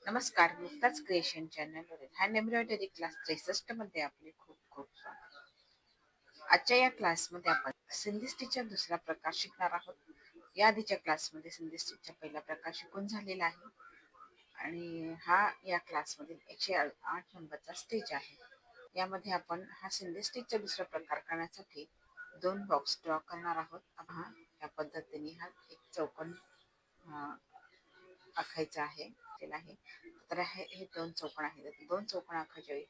नमस्कार, मुक्ताच creation चॅनलवरील hand embroidery class 63 मध्ये आपले खूप खूप स्वागत. आजच्या या क्लासमध्ये आपण सिंधी स्टिचचा दुसरा प्रकार शिकणार आहोत. या आधीच्या क्लासमध्ये सिंधी स्टिचचा पहिला प्रकार शिकून झालेला आहे आणि हा या क्लासमधील 108 नंबरचा स्टिच आहे. यामध्ये आपण हा सिंधी स्टिचचा दुसरा प्रकार करण्यासाठी 2 बॉक्स ड्रॉ करणार आहोत. या पद्धतीने हा एक चौकोन आखायचा आहे. तर हे 2 चौकोन आहेत. 2 चौकोन आखायच्या वेळी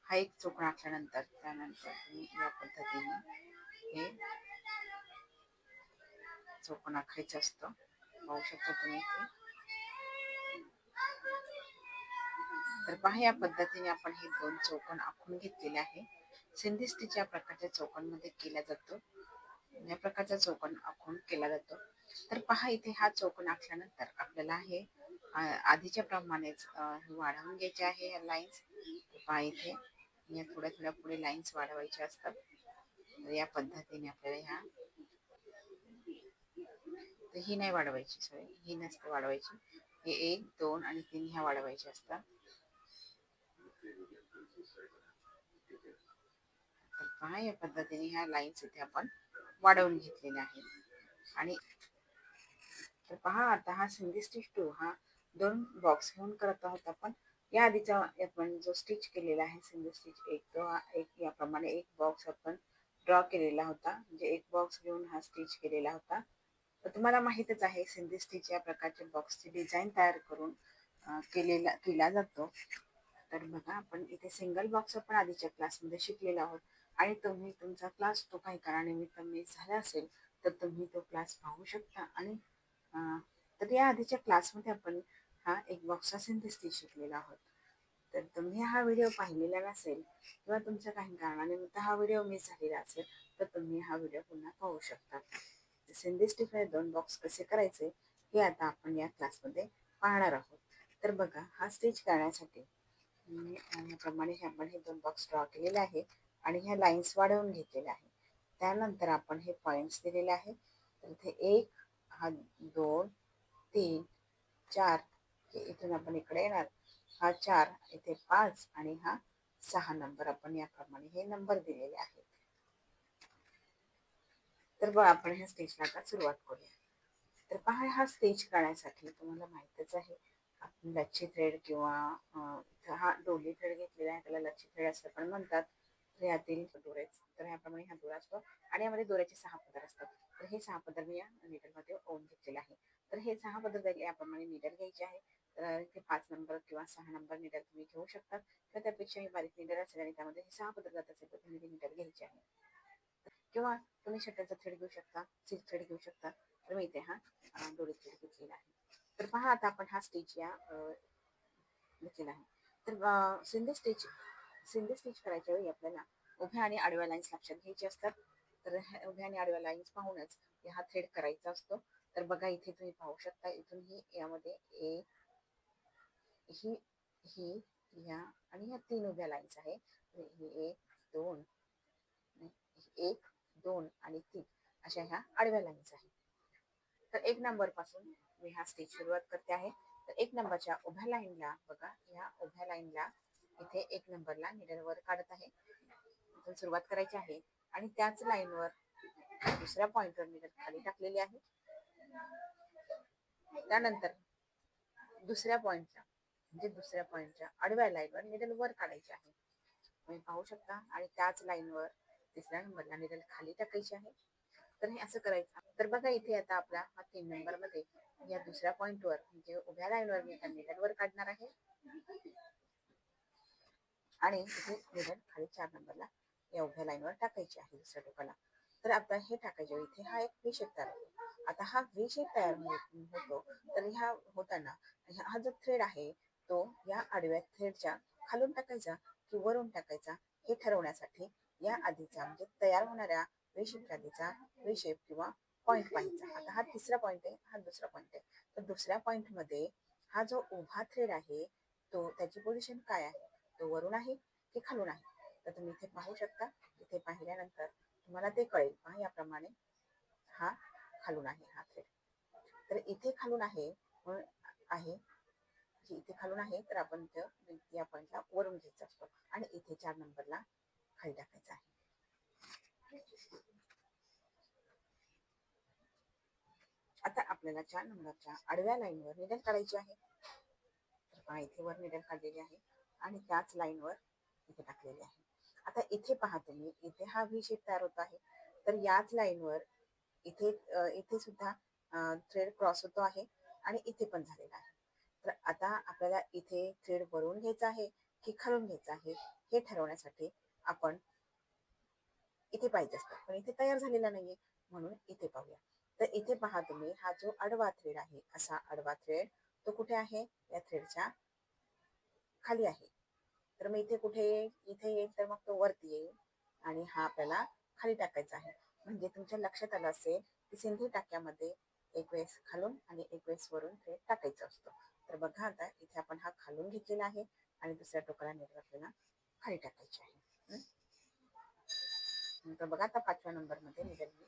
हा एक चौकोन आखल्यानंतर त्यानंतर तुम्ही या पद्धतीने हे चौकोन आखायचं असतं. पाहू शकता तुम्ही इथे. तर पहा या पद्धतीने आपण हे 2 चौकोन आखून घेतलेले आहे. सिंधी स्टिच या प्रकारच्या चौकोनमध्ये केला जातो. या प्रकारचा चौकोन आखून केला जातो. तर पहा इथे हा चौकोन आखल्यानंतर आपल्याला हे आधीच्या प्रमाणेच वाढवून घ्यायचे आहे या लाईन्स. पहा इथे या थोड्या थोड्या पुढे लाईन्स वाढवायच्या असतात. तर या पद्धतीने आपल्याला ह्या तर ही नाही वाढवायची, सॉरी ही नसते वाढवायची. हे 1, 2 आणि 3 ह्या वाढवायच्या असतात. तर पहा या पद्धतीने ह्या लाईन्स इथे आपण वाढवून घेतलेल्या आहेत. आणि तर पहा आता हा सिंधी स्टिच 2 हा 2 बॉक्स घेऊन करत आहोत आपण. या आधीचा आपण जो स्टिच केलेला आहे सिंधी स्टिच 1 तो एक याप्रमाणे एक बॉक्स आपण ड्रॉ केलेला होता. म्हणजे एक बॉक्स घेऊन हा स्टिच केलेला होता. तर तुम्हाला माहीतच आहे सिंधी स्टिच या प्रकारच्या बॉक्सची डिझाईन तयार करून केला जातो. तर बघा आपण इथे सिंगल बॉक्स आपण आधीच्या क्लासमध्ये शिकलेलो आहोत आणि तुम्ही तुमचा क्लास तो काही कारणानिमित्त मिस झाला असेल तर तुम्ही तो क्लास पाहू शकता. आणि तर या आधीच्या क्लासमध्ये आपण हा एक बॉक्सचा सिंधी स्टिच शिकलेला आहोत. तर तुम्ही हा व्हिडिओ पाहिलेला नसेल किंवा तुमच्या काही कारणानिमित्त हा व्हिडिओ मिस झालेला असेल तर तुम्ही हा व्हिडिओ पुन्हा पाहू शकता. सिंधी स्टिचमध्ये 2 बॉक्स कसे करायचे हे आता आपण या क्लासमध्ये पाहणार आहोत. तर बघा हा स्टिच करण्यासाठी याप्रमाणे आपण हे 2 बॉक्स ड्रॉ केलेले आहे आणि ह्या लाईन्स वाढवून घेतलेल्या आहे. त्यानंतर आपण हे पॉईंट्स दिलेले आहेत. तर इथे 1 हा 2 3 4 इथून आपण इकडे येणार. हा 4 इथे 5 आणि हा 6 नंबर आपण याप्रमाणे हे नंबर दिलेले आहेत. तर बघा आपण ह्या स्टिचला आता सुरुवात करूया. तर पहा हा स्टिच करण्यासाठी तुम्हाला माहीतच आहे आपण लच्छी थ्रेड किंवा हा डोली थ्रेड घेतलेला आहे, त्याला लच्छी थ्रेड असं पण म्हणतात. तर यातील दोरेच तर ह्याप्रमाणे हा दोरा असतो आणि यामध्ये दोऱ्याचे 6 पदर असतात. तर हे 6 पदर मी या नीडलमध्ये ओवून घेतलेले आहे. तर हे 6 पदर याप्रमाणे नीडल घ्यायचे आहे. तर इथे 5 नंबर किंवा 6 नंबर नीडल तुम्ही घेऊ शकता किंवा त्यापेक्षाही बारीक नीडल असेल आणि त्यामध्ये हे 6 पदर जात असेल तर तुम्ही नीडल घ्यायचे आहे. किंवा तुम्ही शटलचा थ्रेड घेऊ शकता, सिल्क थ्रेड घेऊ शकता. तर मी इथे हा दोरी थ्रेड घेतलेला आहे. तर पहा आता आपण हा स्टिच या घेतलेला आहे. तर सिंधी स्टिच करायच्या वेळी आपल्याला उभ्या आणि आडव्या लाईन्स लक्षात घ्यायची असतात. तर उभ्या आणि आडव्या लाईन्स पाहूनच हा थ्रेड करायचा असतो. तर बघा इथे तुम्ही पाहू शकता इथून ही यामध्ये ही ही ह्या आणि ह्या 3 उभ्या लाईन्स आहे. ही 1 2 1 2 आणि 3 अशा ह्या आडव्या लाईन्स आहेत. तर 1 नंबर पासून मी हा स्टिच सुरुवात करते आहे. तर 1 नंबरच्या उभ्या लाईनला बघा, या उभ्या लाईनला इथे 1 नंबरला नीडल वर काढत आहे. इथून सुरुवात करायची आहे आणि त्याच लाईनवर दुसऱ्या पॉइंटवर नीडल खाली टाकलेली आहे. त्यानंतर दुसऱ्या पॉइंटच्या आडव्या लाईनवर नीडल वर काढायची आहे. तुम्ही पाहू शकता. आणि त्याच लाईनवर तिसऱ्या नंबरला नीडल खाली टाकायची आहे. तर हे असं करायचं. तर बघा इथे आता आपला हा 3 नंबर मध्ये या दुसऱ्या पॉइंटवर म्हणजे उभ्या लाईनवर मी नीडल वर काढणार आहे आणि इथे नीडल खाली 4 नंबरला या उभ्या लाईनवर टाकायची आहे दुसऱ्या टोकाला. तर आता हे टाकायचे इथे हा एक व्ही शेप तयार होतो. आता हा व्ही शेप तयार होतो. तर ह्या होताना हा जो थ्रेड आहे तो या आडव्या थ्रेडच्या खालून टाकायचा की वरून टाकायचा हे ठरवण्यासाठी या आधीचा म्हणजे तयार होणाऱ्या व्ही शेपच्या आधीचा व्ही शेप किंवा पॉइंट पाहायचा. आता हा तिसरा पॉइंट आहे, हा दुसरा पॉइंट आहे. तर दुसऱ्या पॉइंट मध्ये हा जो उभा थ्रेड आहे तो त्याची पोझिशन काय आहे, तो वरून आहे की खालून आहे. तर तुम्ही इथे पाहू शकता. इथे पाहिल्यानंतर तुम्हाला ते कळेल. पहा याप्रमाणे हा खालून आहे हा थ्रेड. तर इथे खालून आहे म्हणून आहे की इथे खालून आहे तर आपण या पॉईंटला वरून घ्यायचा असतो आणि इथे 4 नंबरला खाली टाकायचा आहे. आता आपल्याला 4 नंबरच्या आडव्या लाईनवर निडल काढायची आहे. तर पहा इथे वर निडल काढलेली आहे आणि त्याच लाईनवर इथे टाकलेली आहे. आता इथे पहा तुम्ही, इथे हा व्ही शेप तयार होत आहे, तर याच लाईनवर इथे इथे सुद्धा थ्रेड क्रॉस होतो आहे आणि इथे पण झालेला आहे. तर आता आपल्याला इथे थ्रेड वरून घ्यायचा आहे की खालून घ्यायचा आहे हे ठरवण्यासाठी आपण इथे पाहिजे असतं, पण इथे तयार झालेला नाहीये म्हणून इथे पाहूया. तर इथे पहा तुम्ही, हा जो आडवा थ्रेड आहे, असा आडवा थ्रेड तो कुठे आहे, या थ्रेडच्या खाली आहे. तर मग इथे कुठे येईल, इथे येईल, तर मग तो वरती येईल आणि हा आपल्याला खाली टाकायचा आहे. म्हणजे तुमच्या लक्षात आलं असेल की सिंधी टाक्यामध्ये एक वेळेस खालून आणि एक वेळेस वरून थ्रेड टाकायचा असतो. तर बघा आता इथे आपण हा खालून घेतलेला आहे आणि दुसऱ्या टोकाला नेट आपल्याला खाली टाकायची आहे. तर बघा आता 5व्या नंबरमध्ये निडल मी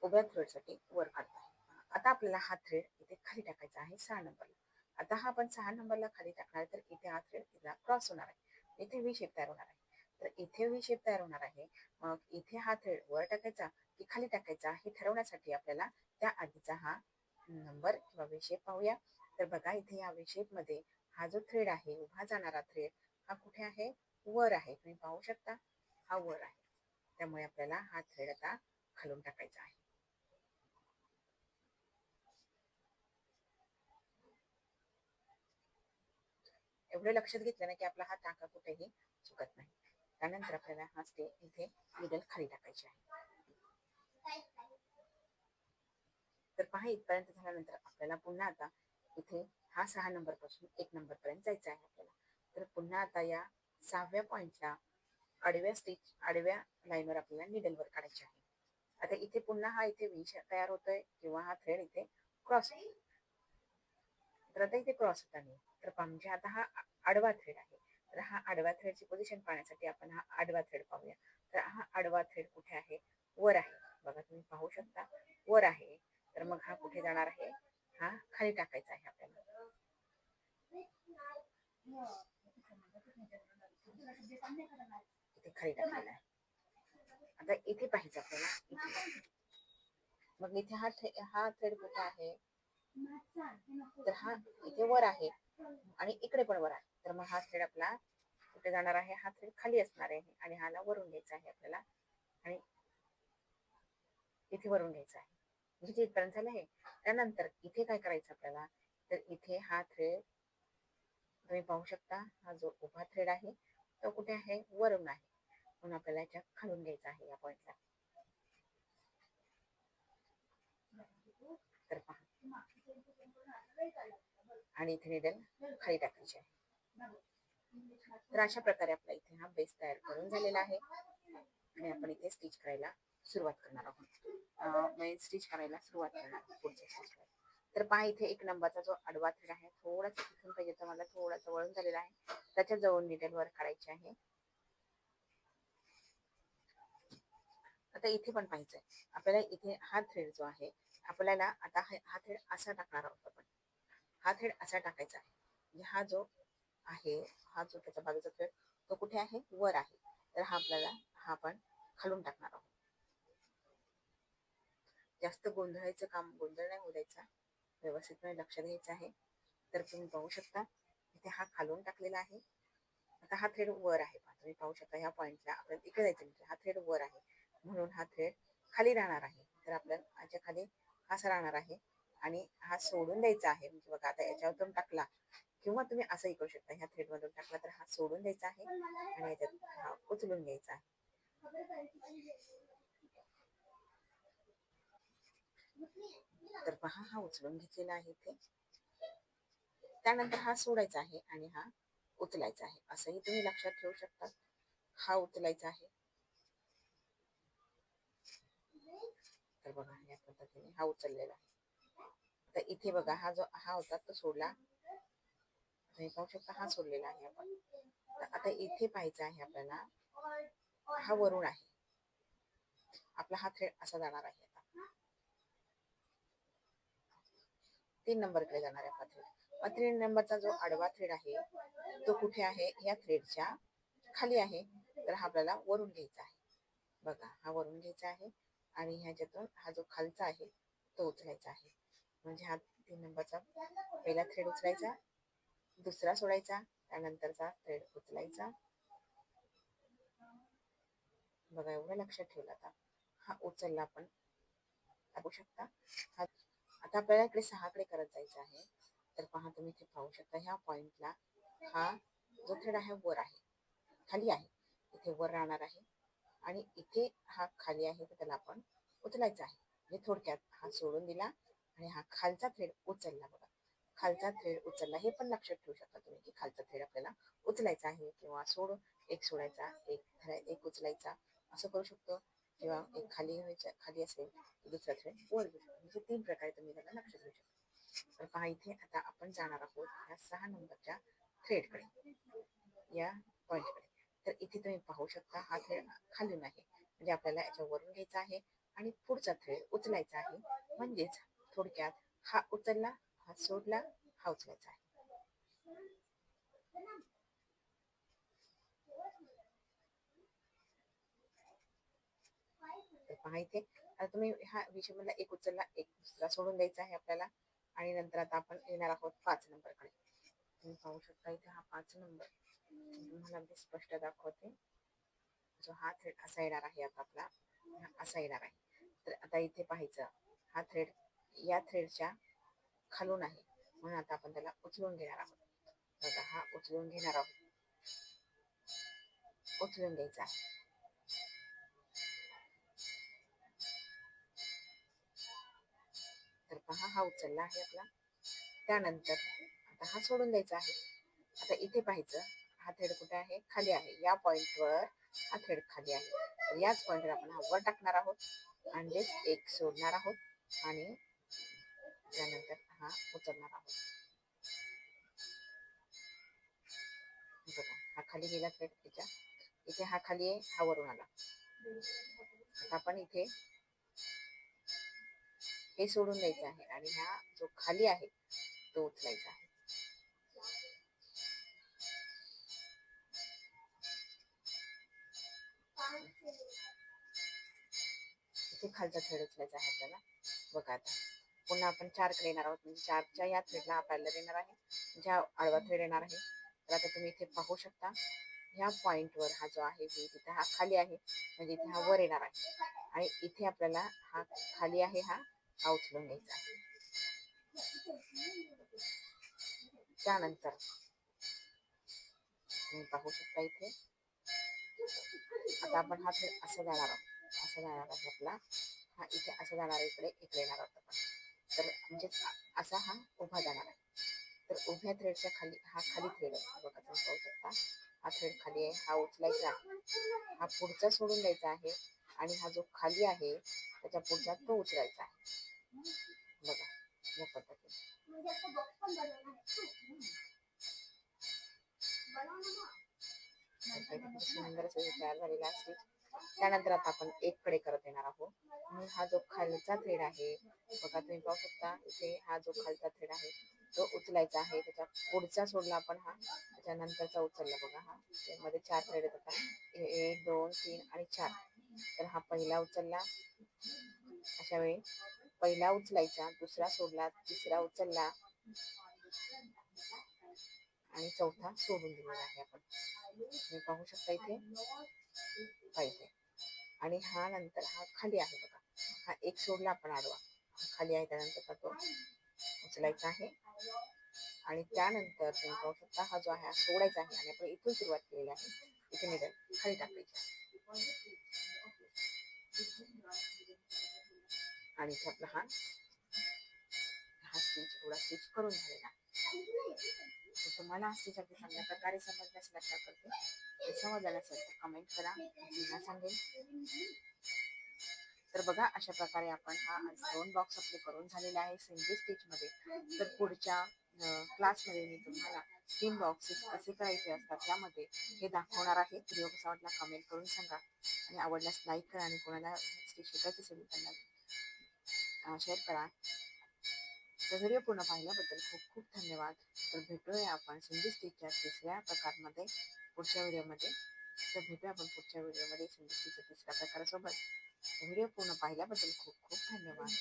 उभ्या थ्रेडसाठी वर काढतो आहे. आता आपल्याला हा थ्रेड इथे खाली टाकायचा आहे 6 नंबरला. आता हा आपण 6 नंबरला खाली टाकणार तर इथे हा थ्रेड इथला क्रॉस होणार आहे, इथे व्ही शेप तयार होणार आहे. तर इथे व्ही शेप तयार होणार आहे. मग इथे हा थ्रेड वर टाकायचा की खाली टाकायचा हे ठरवण्यासाठी आपल्याला त्या आधीचा हा नंबर किंवा व्ही शेप पाहूया. तर बघा इथे या व्ही शेप मध्ये हा जो थ्रेड आहे, उभा जाणारा थ्रेड, हा कुठे आहे, वर आहे. तुम्ही पाहू शकता हा वर आहे. त्यामुळे आपल्याला हा थ्रेड आता खालून टाकायचा आहे. एवढं लक्षात घेतलं ना की आपला हा टाका कुठेही चुकत नाही. त्यानंतर आपल्याला हा इथे निडल खाली टाकायची आहे. तर पहा इथपर्यंत झाल्यानंतर आपल्याला पुन्हा आता इथे हा 6 नंबर पासून 1 नंबर पर्यंत जायचा आहे आपल्याला. तर पुन्हा आता या 6व्या पॉईंटला आडव्या लाईनवर आपल्याला निडल वर काढायचे आहे. आता इथे पुन्हा हा इथे व्ही तयार होतोय किंवा हा थ्रेड इथे क्रॉस होतो. तर आता इथे क्रॉस होता नाही, तर म्हणजे आता हा आडवा थ्रेड आहे. तर हा आडवा थ्रेडची पोझिशन पाहण्यासाठी आपण हा आडवा थ्रेड पाहूया. तर हा आडवा थ्रेड कुठे आहे, वर आहे. बघा तुम्ही पाहू शकता वर आहे. तर मग हा कुठे जाणार आहे, हा खाली टाकायचा आहे आपल्याला. इथे खाली टाकायला आहे. आता इथे पाहिजे आपल्याला, मग इथे हा थ्रेड कुठे आहे, तर हा इथे वर आहे आणि इकडे पण वर आहे. तर मग हा थ्रेड आपला कुठे जाणार आहे, हा थ्रेड खाली असणार आहे आणि हाला वरून घ्यायचा आहे आपल्याला आणि इथे वरून घ्यायचा आहे. म्हणजे इथपर्यंत झालं आहे. त्यानंतर इथे काय करायचं आपल्याला, तर इथे हा थ्रेड तुम्ही पाहू शकता, हा जो उभा थ्रेड आहे तो कुठे आहे, वरून आहे. म्हणून आपल्याला याच्या खालून घ्यायचा आहे या पॉईंटला. तर पहा आणि इथे निडल खाली टाकायची आहे. तर अशा प्रकारे आपला इथे हा बेस तयार करून झालेला आहे आणि आपण इथे स्टिच करायला सुरुवात करणार आहोत. स्टिच करायला सुरुवात करणार पुढच्या स्टिच. तर पहा इथे 1 नंबरचा जो आडवा थ्रेड आहे, थोडासा तिथून पाहिजे तर मला थोडासा वळून झालेला आहे, त्याच्या जवळ निडल वर काढायची आहे. आता इथे पण पाहायचंय आपल्याला, इथे हा थ्रेड जो आहे आपल्याला आता हा थ्रेड असा टाकणार आहोत आपण. हा थ्रेड असा टाकायचा आहे, म्हणजे हा जो आहे, हा जो त्याच्या बाजूचा थ्रेड तो कुठे आहे, वर आहे. तर हा आपल्याला हा आपण खालून टाकणार आहोत. जास्त गोंधळायचं काम, गोंधळ नाही होऊ द्यायचा, व्यवस्थितपणे लक्ष द्यायचं आहे. तर तुम्ही पाहू शकता इथे हा खालून टाकलेला आहे. आता हा थ्रेड वर आहे, तुम्ही पाहू शकता ह्या पॉईंटला आपल्याला इकडे जायचं म्हणजे हा थ्रेड वर आहे म्हणून हा थ्रेड खाली राहणार आहे. तर आपल्याला याच्या खाली असा राहणार आहे आणि हा सोडून द्यायचा आहे. म्हणजे बघा आता याच्यावरून टाकला किंवा तुम्ही असंही करू शकता, ह्या थ्रेड मधून टाकला तर हा सोडून द्यायचा आहे आणि याच्यात हा उचलून घ्यायचा आहे. तर पहा हा उचलून घेतलेला आहे इथे. त्यानंतर हा सोडायचा आहे आणि हा उचलायचा आहे, असंही तुम्ही लक्षात ठेवू शकता. हा उचलायचा आहे. तर बघा या पद्धतीने हा उचललेला आहे. तर इथे बघा हा जो हा होता तो सोडला, तुम्ही पाहू शकता हा सोडलेला आहे आपण. तर आता इथे पाहायचं आहे आपल्याला, हा वरून आहे आपला, हा थ्रेड असा जाणार आहे. आता 3 नंबरकडे जाणार आहे हा थ्रेड. 3 नंबरचा जो आडवा थ्रेड आहे तो कुठे आहे, या थ्रेडच्या खाली आहे. तर हा आपल्याला वरून घ्यायचा आहे. बघा, हा वरून घ्यायचा आहे आणि ह्याच्यातून हा जो खालचा आहे तो उचलायचा आहे. म्हणजे हा 3 नंबरचा पहिला थ्रेड उचलायचा, दुसरा सोडायचा, त्यानंतरचा थ्रेड उचलायचा. बघा, एवढं लक्षात ठेवलं. आता हा उचलला आपण, दाखवू शकता. हा आता आपल्याला इकडे 6 कडे करत जायचं आहे. तर पहा, तुम्ही इथे पाहू शकता ह्या पॉइंटला हा जो थ्रेड आहे वर आहे, खाली आहे, इथे वर राहणार आहे आणि इथे हा खाली आहे, तर त्याला आपण उचलायचा आहे. म्हणजे थोडक्यात हा सोडून दिला आणि हा खालचा थ्रेड उचलला. बघा, खालचा थ्रेड उचलला. हे पण लक्षात ठेवू शकता तुम्ही की खालचा थ्रेड आपल्याला उचलायचा आहे किंवा एक सोडायचा, एक उचलायचा, असं करू शकतो. किंवा एक खाली असेल तर दुसरा थ्रेड वर घेऊ शकतो. म्हणजे 3 प्रकारे तुम्ही त्याला लक्षात ठेवू शकता. तर पहा, इथे आता आपण जाणार आहोत ह्या 6 नंबरच्या थ्रेडकडे, या पॉइंटकडे. तर इथे तुम्ही पाहू शकता हा थ्रेड खालून आहे, म्हणजे आपल्याला याच्यावरून घ्यायचा आहे आणि पुढचा थ्रेड उचलायचा आहे. म्हणजेच थोडक्यात हा उचलला, हा सोडला, हा उचलायचा आहे. तर पहा, इथे आता तुम्ही हा विषय मधला एक उचलला, एक दुसरा सोडून द्यायचा आहे आपल्याला. आणि नंतर आता आपण येणार आहोत 5 नंबरकडे. तुम्ही पाहू शकता इथे हा 5 नंबर तुम्हाला अगदी स्पष्ट दाखवते. जो हा थ्रेड असा येणार आहे, आता आपला असा येणार आहे. तर आता इथे पाहायचं, हा थ्रेड या थ्रेडच्या खालून आहे, म्हणून आता आपण त्याला उचलून घेणार आहोत. बघा, हा उचलून घेणार आहोत, उचलून घ्यायचा आहे. तर पहा, हा उचलला आहे आपला. त्यानंतर आता हा सोडून द्यायचा आहे. आता इथे पाहायचं, हा थ्रेड कुठे आहे, खाली आहे. या पॉइंटवर हा थ्रेड खाली आहे. तर याच पॉइंटवर आपण हा वर टाकणार आहोत, म्हणजेच एक सोडणार आहोत आणि त्यानंतर हा उचलणार आहोत. बघा, हा खाली गेला थ्रेड त्याच्या, इथे हा खाली आहे, हा वरून आला. आता आपण इथे हे सोडून द्यायचं आहे आणि हा जो खाली आहे तो उचलायचा आहे. इथे खालचा थ्रेड उचलायचा आहे आपल्याला. बघा, आता पुन्हा आपण 4 कडे येणार आहोत, म्हणजे 4च्या या थ्रेडला आपल्याला येणार आहे, म्हणजे हा आडवा थ्रेड येणार आहे. तर आता तुम्ही इथे पाहू शकता, ह्या पॉइंटवर हा जो आहे तिथे हा खाली आहे, म्हणजे इथे हा वर येणार आहे. आणि इथे आपल्याला हा खाली आहे, हा उचलून घ्यायचा आहे. त्यानंतर तुम्ही पाहू शकता इथे आता आपण हा थ्रेड असं जाणार आहोत, असं जाणार आहे आपला हा, इथे असं जाणार, इकडे येणार आहोत आपण. तर म्हणजे असा हा उभा जाणार आहे. तर उभ्या थ्रेडच्या खाली हा खाली थ्रेड आहे. बघा, तुम्ही पाहू शकता हा थ्रेड खाली आहे, हा उचलायचा आहे, हा पुढचा सोडून द्यायचा आहे आणि हा जो खाली आहे त्याच्या पुढचा तो उचलायचा आहे. बघा, या पद्धतीने सुंदर असं तयार झालेला असते. त्यानंतर आता आपण 1 कडे करत येणार आहोत. म्हणून हा जो खालचा थ्रेड आहे, बघा तुम्ही पाहू शकता इथे हा जो खालचा थ्रेड आहे तो उचलायचा आहे. त्याच्या पुढचा सोडला आपण, हा त्याच्यानंतरचा उचलला. बघा, हा मध्ये 4 थ्रेड येतात, 1 2 3 आणि 4. तर हा पहिला उचलला, अशा वेळी पहिला उचलायचा, दुसरा सोडला, तिसरा उचलला आणि चौथा सोडून दिलेला आहे आपण. तुम्ही पाहू शकता इथे पाहिजे. आणि हा नंतर हा खाली आहे. बघा, हा एक सोडला आपण आडवा, खाली आहे, त्यानंतर तो उचलायचा आहे. आणि त्यानंतर तुम्ही पाहू शकता हा जो आहे हा सोडायचा आहे आणि आपण इथून सुरुवात केलेली आहे, इथे निघाल खाली टाकायची आणि इथे आपला हा स्टिच एवढा स्टिच करून झालेला आहे. तुम्हाला हा स्टिच अगदी चांगल्या प्रकारे समजण्यास लक्षात करते. समजलं नसेल तर कमेंट करा, पुन्हा सांगेल. तर बघा, अशा प्रकारे आपण हा 2 बॉक्स आपले करून झालेले आहे सिंगल स्टिच मध्ये. तर पुढच्या क्लासमध्ये मी तुम्हाला 3 बॉक्सेस कसे करायचे असतात यामध्ये हे दाखवणार आहे. व्हिडिओ कसा वाटला कमेंट करून सांगा आणि आवडल्यास लाईक करा आणि कोणाला स्टिच शिकायचं असेल त्यांना शेअर करा. तर व्हिडिओ पूर्ण पाहिल्याबद्दल खूप खूप धन्यवाद. तर भेटूया आपण सिंधी स्टिचच्या तिसऱ्या प्रकारमध्ये पुढच्या व्हिडिओमध्ये. तर भेटूया आपण पुढच्या व्हिडिओमध्ये सिंधी स्टिचच्या तिसऱ्या प्रकारासोबत. व्हिडिओ पूर्ण पाहिल्याबद्दल खूप खूप धन्यवाद.